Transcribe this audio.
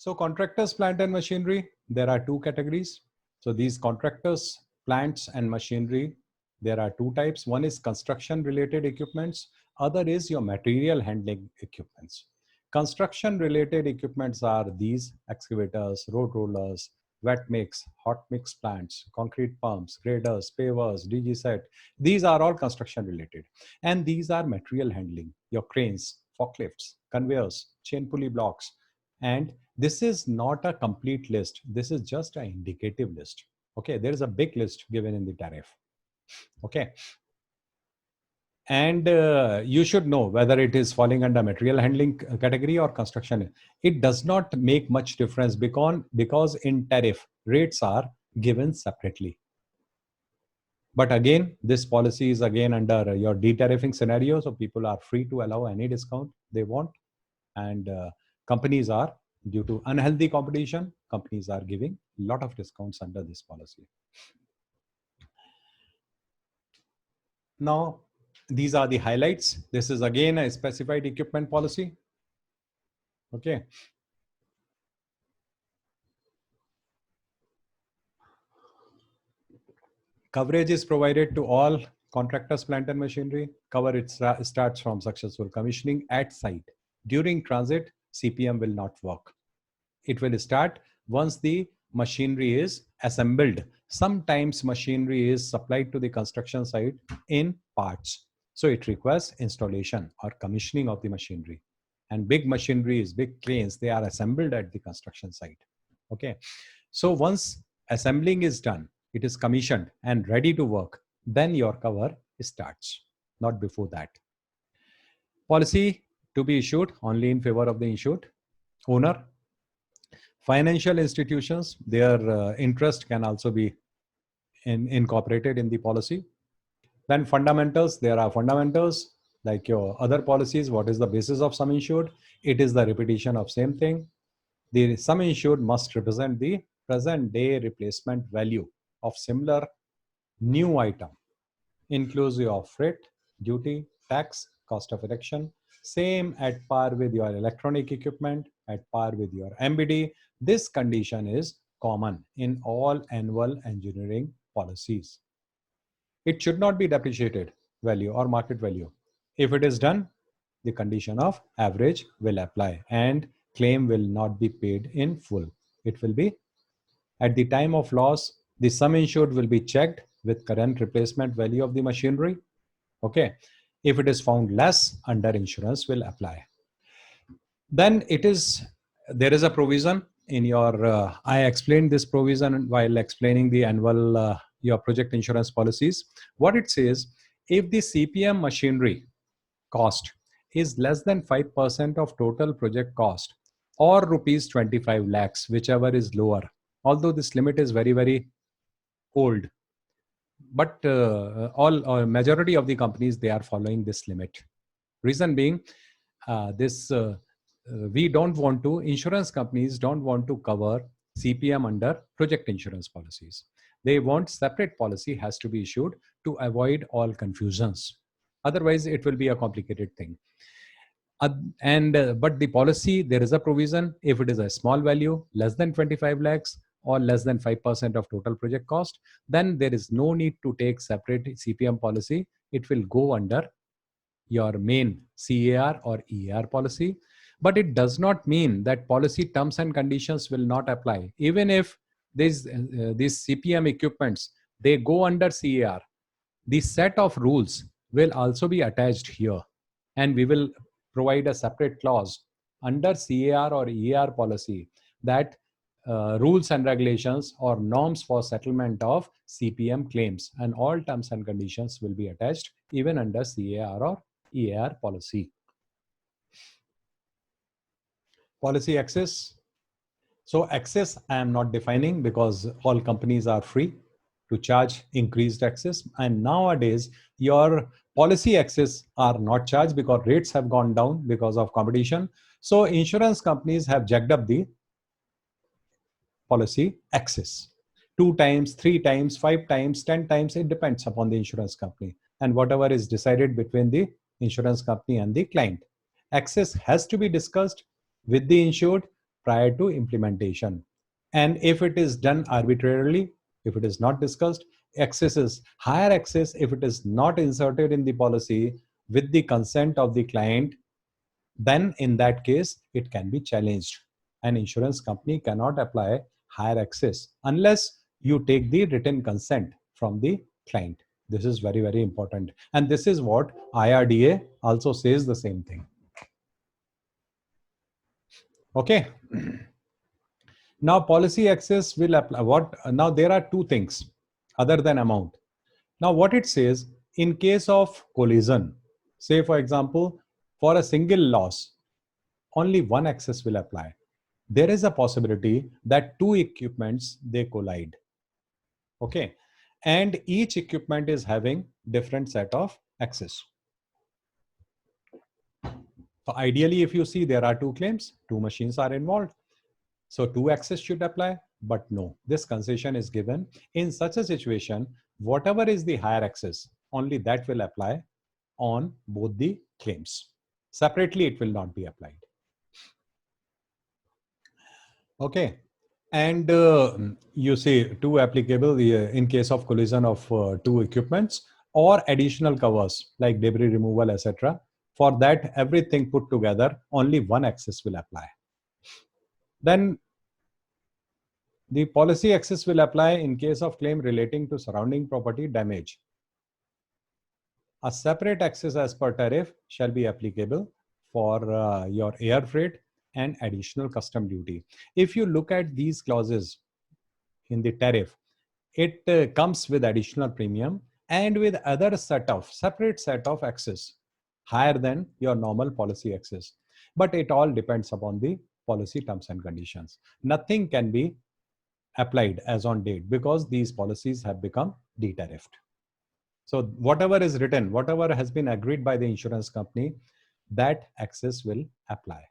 So contractors, plant and machinery, there are two categories. So these contractors, plants and machinery, there are two types. One is construction related equipments. Other is your material handling equipments. Construction related equipments are these: excavators, road rollers, wet mix, hot mix plants, concrete pumps, graders, pavers, DG set. These are all construction related. And these are material handling, your cranes, forklifts, conveyors, chain pulley blocks. And this is not a complete list. This is just an indicative list. Okay, there is a big list given in the tariff. Okay. And you should know whether it is falling under material handling category or construction. It does not make much difference because in tariff, rates are given separately. But again, this policy is again under your de-tariffing scenario. So people are free to allow any discount they want. And companies are, due to unhealthy competition, companies are giving a lot of discounts under this policy. Now, these are the highlights. This is again a specified equipment policy. Okay. Coverage is provided to all contractors, plant and machinery. Cover it starts from successful commissioning at site. During transit, CPM will not work. It will start once the machinery is assembled. Sometimes machinery is supplied to the construction site in parts. So it requires installation or commissioning of the machinery. And big machineries, big cranes, they are assembled at the construction site. Okay. So once assembling is done, it is commissioned and ready to work, then your cover starts, not before that. Policy to be issued only in favor of the insured owner. Financial institutions, their interest can also be incorporated in the policy. Then fundamentals, there are fundamentals like your other policies. What is the basis of sum insured? It is the repetition of same thing. The sum insured must represent the present day replacement value of similar new item, inclusive of freight, duty, tax, cost of erection, same at par with your electronic equipment, at par with your MBD. This condition is common in all annual engineering policies. It should not be depreciated value or market value. If it is done, the condition of average will apply and claim will not be paid in full. It will be at the time of loss, the sum insured will be checked with current replacement value of the machinery. Okay. If it is found less, under insurance will apply. Then there is a provision in your, I explained this provision while explaining the annual, your project insurance policies. What it says, if the CPM machinery cost is less than 5% of total project cost or rupees 25 lakhs, whichever is lower, although this limit is very, very old, but majority of the companies, they are following this limit. Reason being, we don't want to, insurance companies don't want to cover CPM under project insurance policies. They want separate policy has to be issued to avoid all confusions. Otherwise, it will be a complicated thing. But the policy, there is a provision, if it is a small value, less than 25 lakhs or less than 5% of total project cost, then there is no need to take separate CPM policy. It will go under your main CAR or EAR policy. But it does not mean that policy terms and conditions will not apply. Even if these CPM equipments, they go under CAR, the set of rules will also be attached here. And we will provide a separate clause under CAR or EAR policy that rules and regulations or norms for settlement of CPM claims, and all terms and conditions will be attached even under CAR or EAR policy. Policy access. So access I am not defining because all companies are free to charge increased access, and nowadays your policy access are not charged because rates have gone down because of competition. So insurance companies have jacked up the policy access 2 times, 3 times, 5 times, 10 times. It depends upon the insurance company and whatever is decided between the insurance company and the client. Access has to be discussed with the insured prior to implementation. And if it is done arbitrarily, if it is not discussed, excess is higher excess if it is not inserted in the policy with the consent of the client, then in that case it can be challenged. An insurance company cannot apply higher excess unless you take the written consent from the client. This is very, very important. And this is what IRDA also says the same thing. Okay. Now policy excess will apply. Now there are two things other than amount. Now what it says, in case of collision, say for example, for a single loss, only one excess will apply. There is a possibility that two equipments, they collide. Okay. And each equipment is having different set of excess. So ideally, if you see there are two claims, two machines are involved. So two excess should apply, but no, this concession is given in such a situation, whatever is the higher excess, only that will apply on both the claims. Separately, it will not be applied. Okay. And you see two applicable in case of collision of two equipments or additional covers like debris removal, etc. For that, everything put together, only one excess will apply. Then the policy excess will apply in case of claim relating to surrounding property damage. A separate excess as per tariff shall be applicable for your air freight and additional custom duty. If you look at these clauses in the tariff, it comes with additional premium and with other separate set of excess higher than your normal policy excess. But it all depends upon the policy terms and conditions. Nothing can be applied as on date because these policies have become de-tariffed. So whatever is written, whatever has been agreed by the insurance company, that excess will apply.